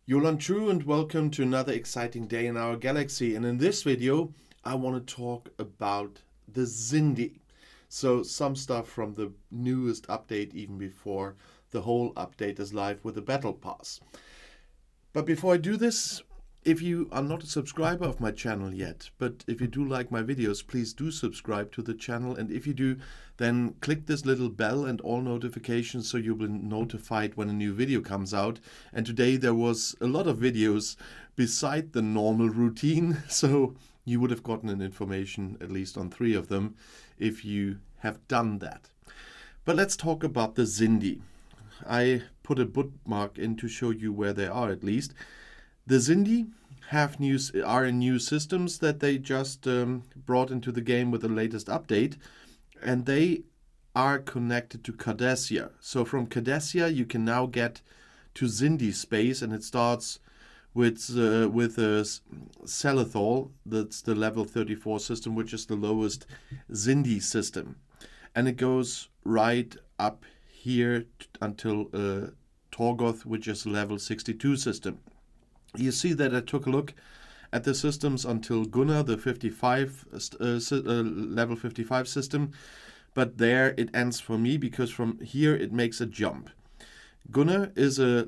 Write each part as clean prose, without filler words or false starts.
Yolan True and welcome to another exciting day in our galaxy. And in this video, I want to talk about the Xindi. So some stuff from the newest update, even before the whole update is live with the Battle Pass. But before I do this, if you are not a subscriber of my channel yet, but if you do like my videos, please do subscribe to the channel. And if you do, then click this little bell and all notifications so you'll be notified when a new video comes out. And today there was a lot of videos beside the normal routine, so you would have gotten an information at least on 3 of them if you have done that. But let's talk about the Xindi. I put a bookmark in to show you where they are at least. The Xindi are in new systems that they just brought into the game with the latest update, and they are connected to Cardassia. So from Cardassia you can now get to Xindi space, and it starts with Selethol. That's the level 34 system, which is the lowest Xindi system, and it goes right up here until Torgoth, which is level 62 system. You see that I took a look at the systems until Gunnar, the level 55 system, but there it ends for me, because from here it makes a jump. Gunnar is a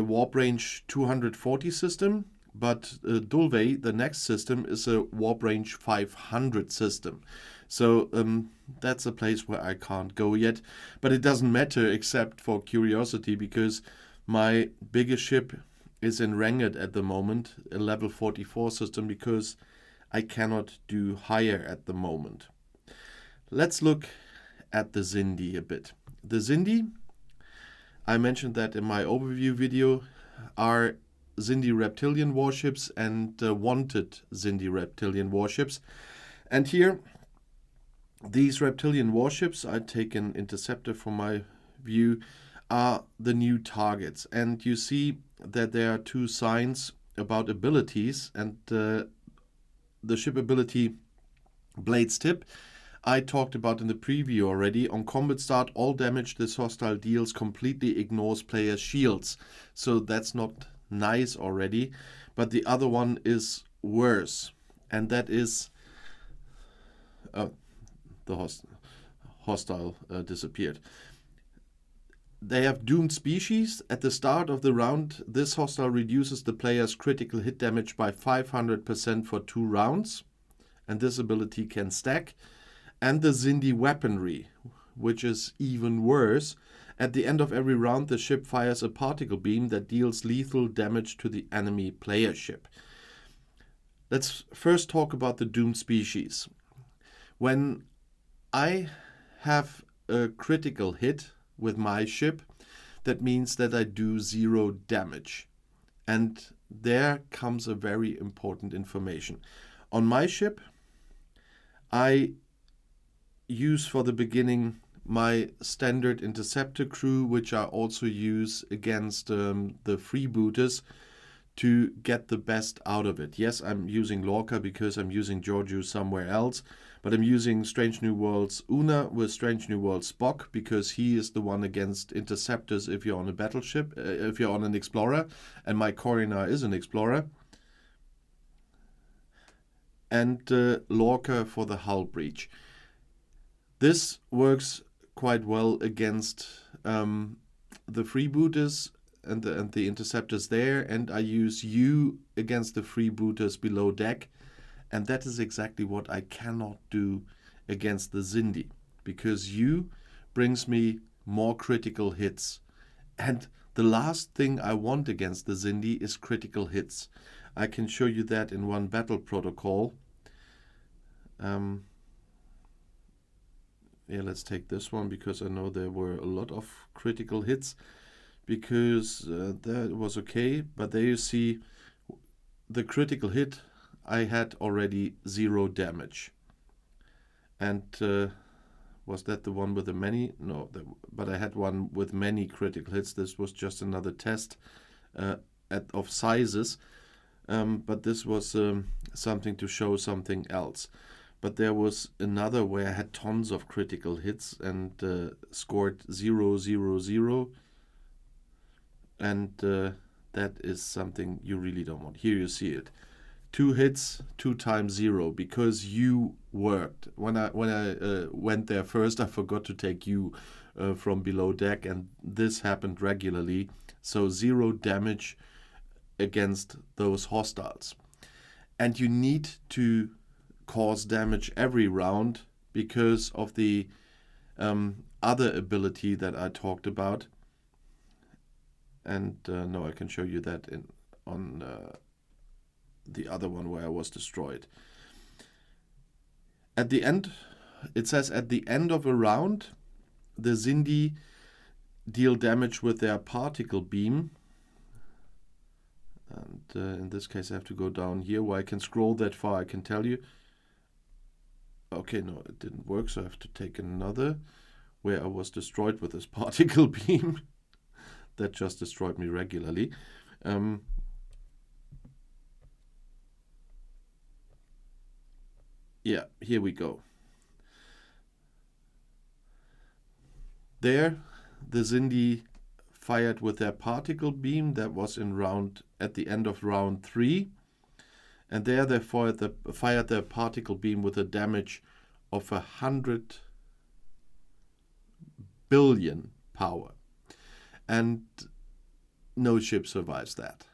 warp range 240 system, but Dulve, the next system, is a warp range 500 system. So that's a place where I can't go yet, but it doesn't matter except for curiosity, because my biggest ship is in Ranged at the moment, a level 44 system, because I cannot do higher at the moment. Let's look at the Xindi a bit. The Xindi, I mentioned that in my overview video, are Xindi reptilian warships and wanted Xindi reptilian warships. And here, these reptilian warships, I take an interceptor from my view, are the new targets. And you see that there are 2 signs about abilities, and the ship ability Blade's Tip I talked about in the preview already. On combat start, all damage this hostile deals completely ignores player's shields. So that's not nice already, but the other one is worse, and that is the hostile disappeared. They have doomed species. At the start of the round, this hostile reduces the player's critical hit damage by 500% for 2 rounds, and this ability can stack. And the Xindi weaponry, which is even worse. At the end of every round, the ship fires a particle beam that deals lethal damage to the enemy player ship. Let's first talk about the doomed species. When I have a critical hit with my ship, that means that I do 0 damage. And there comes a very important information. On my ship, I use for the beginning my standard interceptor crew, which I also use against the freebooters to get the best out of it. Yes, I'm using Lorca because I'm using Giorgio somewhere else, but I'm using Strange New Worlds Una with Strange New Worlds Spock, because he is the one against interceptors if you're on a battleship, if you're on an explorer, and my Corinar is an explorer. And Lorca for the hull breach. This works quite well against the freebooters and the interceptors there, and I use you against the freebooters below deck, and that is exactly what I cannot do against the Xindi, because you brings me more critical hits, and the last thing I want against the Xindi is critical hits. I can show you that in one battle protocol. Yeah, let's take this one, because I know there were a lot of critical hits, because that was okay. But there you see the critical hit, I had already 0 damage. And was that the one with the many? No, but I had one with many critical hits. This was just another test of sizes. But this was something to show something else. But there was another where I had tons of critical hits and scored 0, 0, 0. And that is something you really don't want. Here you see it. 2 hits, 2 times 0, because you worked. When I went there first, I forgot to take you from below deck, and this happened regularly. So 0 damage against those hostiles. And you need to cause damage every round because of the other ability that I talked about. And no, I can show you that on the other one where I was destroyed. At the end, it says at the end of a round, the Xindi deal damage with their particle beam. And in this case, I have to go down here where I can scroll that far, I can tell you. Okay, no, it didn't work, so I have to take another where I was destroyed with this particle beam. That just destroyed me regularly. Yeah, here we go. There, the Xindi fired with their particle beam. That was at the end of round 3. And there they fired their particle beam with a damage of 100 billion power. And no ship survives that.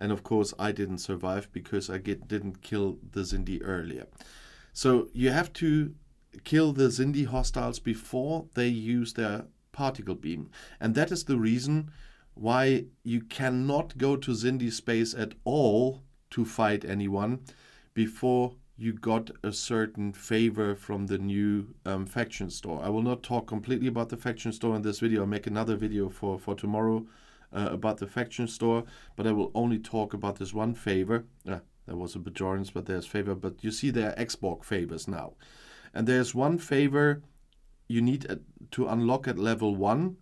And of course, I didn't survive because I didn't kill the Xindi earlier. So you have to kill the Xindi hostiles before they use their particle beam. And that is the reason why you cannot go to Xindi space at all to fight anyone before you got a certain favor from the new faction store. I will not talk completely about the faction store in this video. I'll make another video for tomorrow about the faction store, but I will only talk about this one favor. There was a Bajorans, but there's favor. But you see there are Xborg favors now. And there's one favor you need to unlock at level 1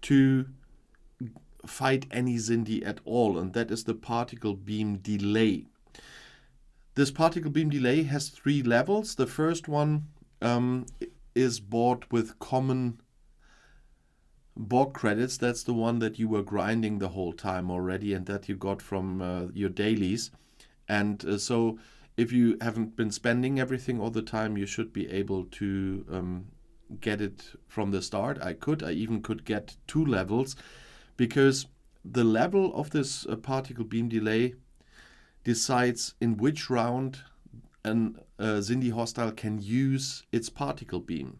to fight any Xindi at all, and that is the particle beam delay. This particle beam delay has 3 levels. The first one is bought with common Borg credits. That's the one that you were grinding the whole time already and that you got from your dailies. And so if you haven't been spending everything all the time, you should be able to get it from the start. I even could get 2 levels, because the level of this particle beam delay decides in which round an Xindi hostile can use its particle beam.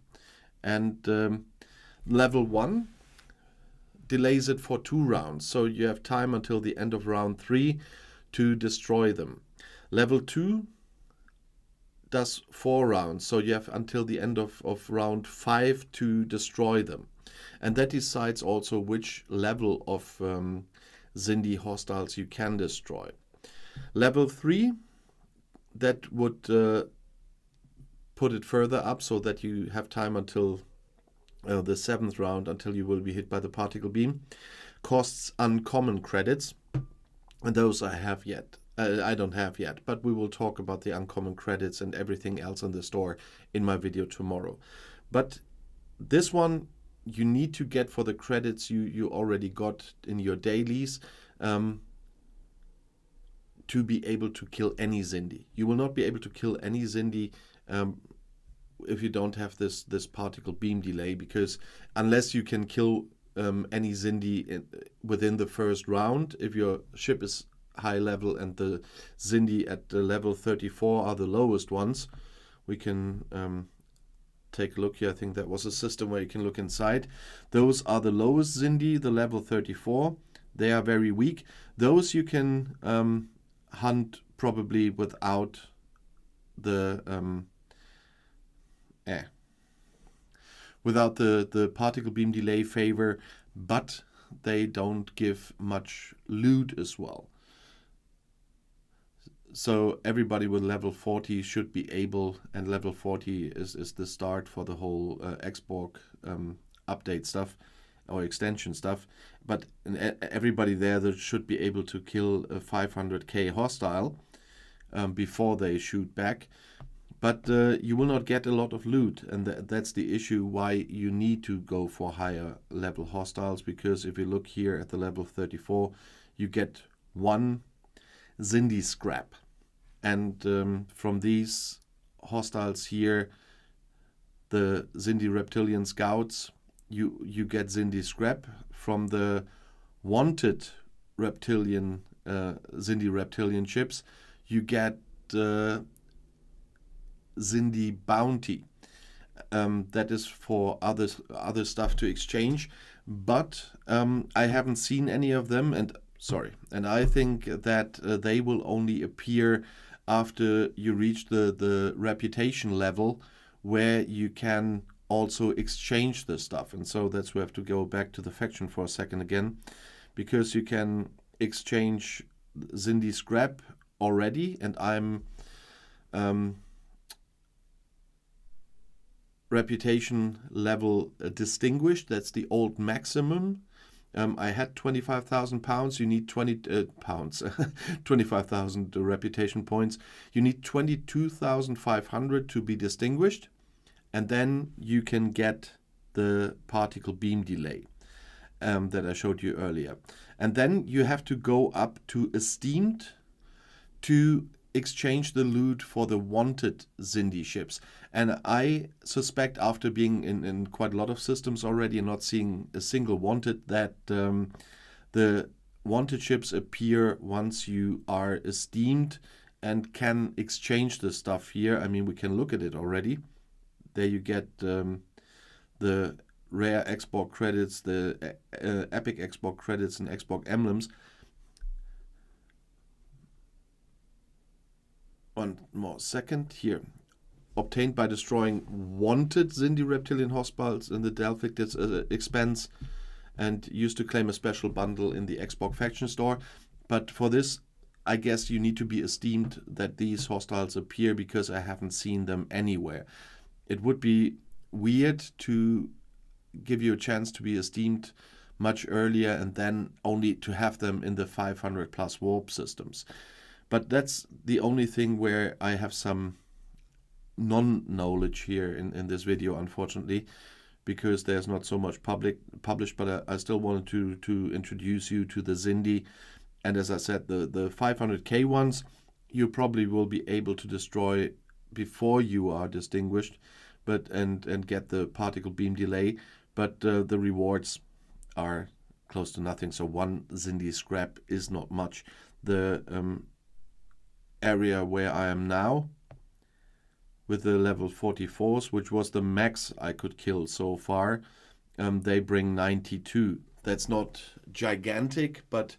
And level 1 delays it for 2 rounds, so you have time until the end of round 3 to destroy them. Level 2 does 4 rounds, so you have until the end of round 5 to destroy them. And that decides also which level of Xindi hostiles you can destroy. Level 3, that would put it further up so that you have time until the 7th round, until you will be hit by the particle beam. Costs uncommon credits, and those I don't have yet, but we will talk about the uncommon credits and everything else in the store in my video tomorrow. But this one you need to get for the credits you already got in your dailies to be able to kill any Xindi. You will not be able to kill any Xindi if you don't have this particle beam delay, because unless you can kill any Xindi within the first round, if your ship is high level and the Xindi at the level 34 are the lowest ones, we can take a look here. I think that was a system where you can look inside. Those are the lowest Xindi, the level 34. They are very weak. Those you can hunt probably without the particle beam delay favor, but they don't give much loot as well. So everybody with level 40 should be able, and level 40 is the start for the whole Xborg update stuff or extension stuff. But everybody there that should be able to kill a 500k hostile before they shoot back. But you will not get a lot of loot, and that's the issue why you need to go for higher level hostiles, because if you look here at the level 34, you get 1 Xindi scrap. And from these hostiles here, the Xindi reptilian scouts, you get Xindi scrap. From the wanted reptilian Xindi reptilian ships, you get Xindi bounty. That is for other stuff to exchange, but I haven't seen any of them, and I think that they will only appear after you reach the reputation level where you can also exchange the stuff. And so that's where we have to go back to the faction for a second again, because you can exchange Xindi scrap already, and I'm reputation level distinguished. That's the old maximum. I had 25,000 pounds. You need 20 pounds, 25,000 reputation points. You need 22,500 to be distinguished, and then you can get the particle beam delay that I showed you earlier. And then you have to go up to esteemed to exchange the loot for the wanted Xindi ships. And I suspect, after being in quite a lot of systems already and not seeing a single wanted, that the wanted ships appear once you are esteemed and can exchange the stuff here. I mean, we can look at it already. There you get the rare export credits, the epic export credits, and export emblems. One more second here. Obtained by destroying wanted Xindi reptilian hostiles in the Delphic expense, and used to claim a special bundle in the Xbox faction store. But for this, I guess you need to be esteemed that these hostiles appear, because I haven't seen them anywhere. It would be weird to give you a chance to be esteemed much earlier and then only to have them in the 500 plus warp systems. But that's the only thing where I have some non-knowledge here in this video, unfortunately, because there's not so much published, but I still wanted to introduce you to the Xindi. And as I said, the 500k ones you probably will be able to destroy before you are distinguished, but and get the particle beam delay, but the rewards are close to nothing. So 1 Xindi scrap is not much. The area where I am now, with the level 44s, which was the max I could kill so far, they bring 92. That's not gigantic, but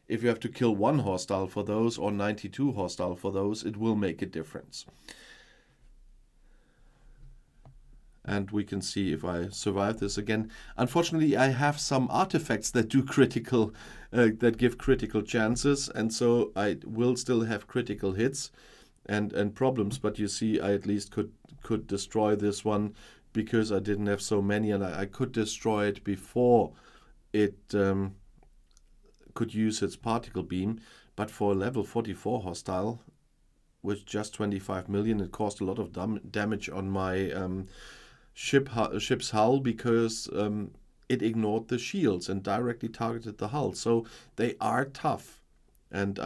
if you have to kill 1 hostile for those or 92 hostile for those, it will make a difference. And we can see if I survive this again. Unfortunately, I have some artifacts that do critical, that give critical chances, and so I will still have critical hits and problems. But you see, I at least could destroy this one because I didn't have so many, and I could destroy it before it could use its particle beam. But for a level 44 hostile with just 25 million, it caused a lot of damage on my ship's hull, because it ignored the shields and directly targeted the hull. So they are tough. And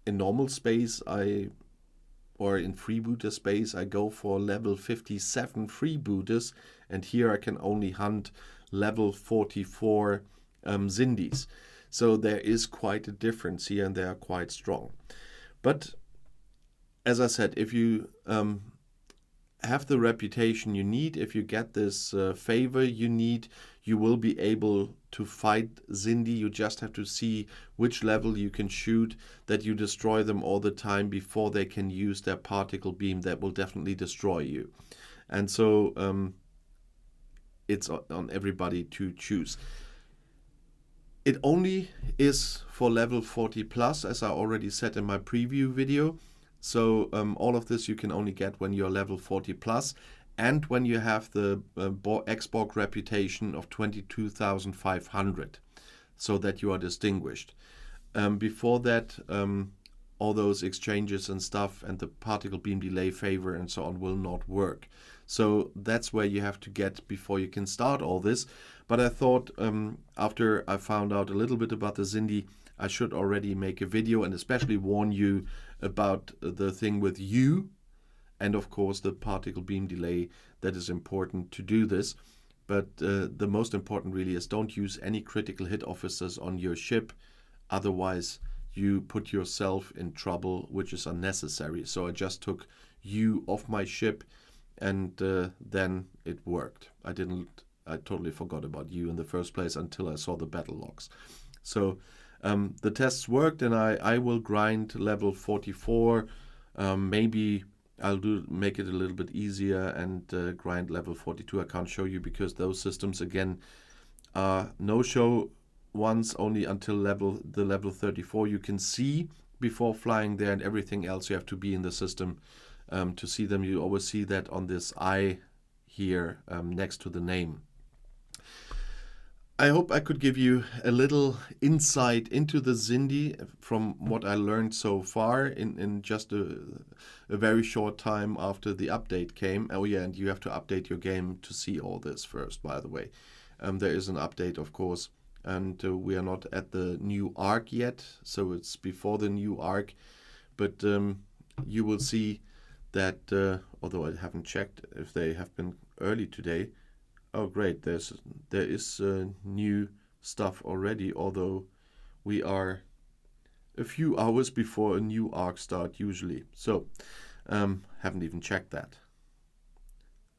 in normal space, or in freebooter space, I go for level 57 freebooters, and here I can only hunt level 44 Xindis. So there is quite a difference here, and they are quite strong. But as I said, if you have the reputation you need, if you get this favor you need, you will be able to fight Xindi. You just have to see which level you can shoot, that you destroy them all the time before they can use their particle beam. That will definitely destroy you. And so it's on everybody to choose. It only is for level 40 plus, as I already said in my preview video. So all of this you can only get when you're level 40 plus, and when you have the Xborg reputation of 22,500, so that you are distinguished. Before that, all those exchanges and stuff and the particle beam delay favor and so on will not work. So that's where you have to get before you can start all this. But I thought after I found out a little bit about the Xindi, I should already make a video and especially warn you about the thing with U and of course the particle beam delay that is important to do this. But the most important really is don't use any critical hit officers on your ship. Otherwise, you put yourself in trouble, which is unnecessary. So I just took U off my ship and then it worked. I totally forgot about U in the first place until I saw the battle logs. So the tests worked and I will grind level 44. Maybe I'll make it a little bit easier and grind level 42. I can't show you because those systems again are no-show ones only until the level 34 you can see before flying there, and everything else you have to be in the system to see them. You always see that on this eye here next to the name. I hope I could give you a little insight into the Xindi from what I learned so far in just a very short time after the update came. Oh yeah, and you have to update your game to see all this first, by the way. There is an update, of course, and we are not at the new arc yet, so it's before the new arc. But you will see that, although I haven't checked if they have been early today. Oh great, there is new stuff already, although we are a few hours before a new arc start usually. So haven't even checked that.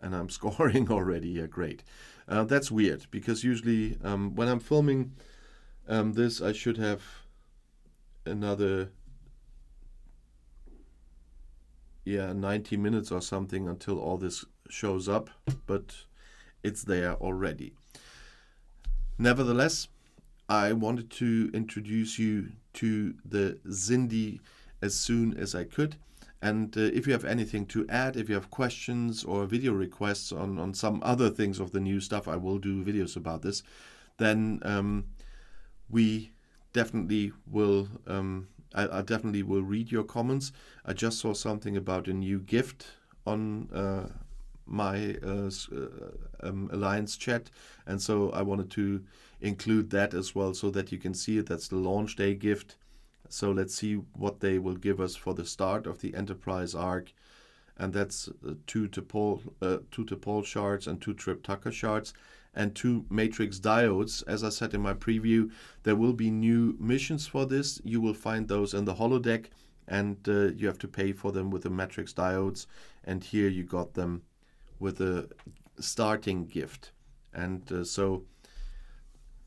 And I'm scoring already, yeah, great. That's weird, because usually when I'm filming this, I should have another 90 minutes or something until all this shows up, but it's there already. Nevertheless, I wanted to introduce you to the Xindi as soon as I could. And if you have anything to add, if you have questions or video requests on some other things of the new stuff, I will do videos about this, then we definitely will, I definitely will read your comments. I just saw something about a new gift on my Alliance chat, and so I wanted to include that as well so that you can see it. That's the launch day gift. So let's see what they will give us for the start of the Enterprise arc, and that's 2 T'Pol shards and 2 Trip Tucker shards and 2 matrix diodes. As I said in my preview, there will be new missions for this. You will find those in the holodeck, and you have to pay for them with the matrix diodes, and here you got them with a starting gift, and so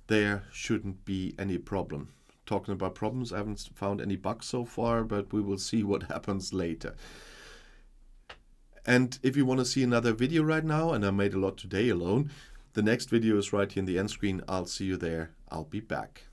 there shouldn't be any problem. Talking about problems, I haven't found any bugs so far, but we will see what happens later. And if you want to see another video right now, and I made a lot today alone, the next video is right here in the end screen. I'll see you there. I'll be back.